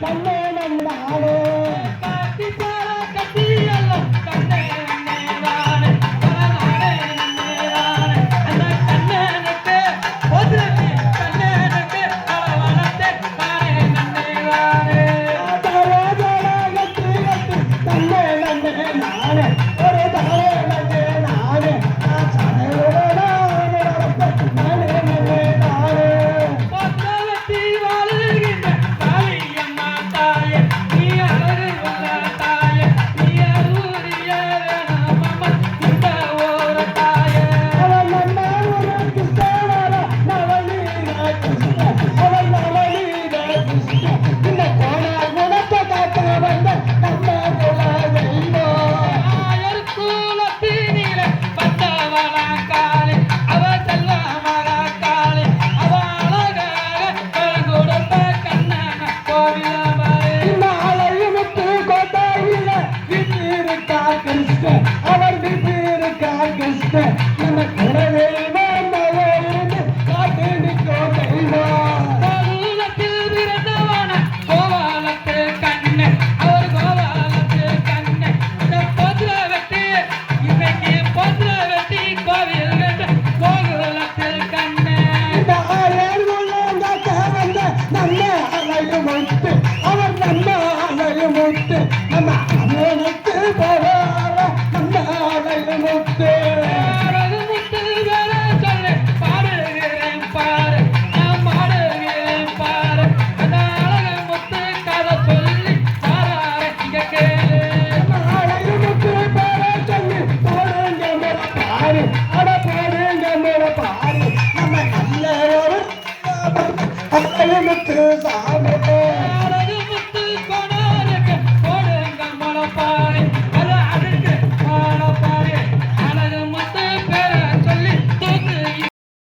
கண்ணே நம் நாடு காட்டி பார கட்டி எல்லாம் கண்ணே நன்னேதானே நாடே நன்னேதானே அந்த கண்ணனுக்கு ஒதுவி கண்ணனுக்கு வளர்த்தே பாரே நன்னேதானே கண்ணே நன்னே நானே ஒரு தாயே நன்னே நானே அவர் விட்டிருக்கார் கிருஷ்ண நம்ம குடவே இருந்து காட்டு நிற்கோ கோகுலத்தில் பிறந்தவன கோபாலத்து கண்ணன் அவர் கோபாலத்து கண்ணன் இந்த பொதுல வெட்டி இன்னைக்கு பொதுல வெட்டி கோவில் கண்டு கோகுலத்தில் கண்ணன் இந்த ஆயர் வந்த நம்ம அலையும் முத்து அவர் நம்ம அலையும் முத்து நம்ம அவனுக்கு போவார நம்ம அலையும் முத்து சாமி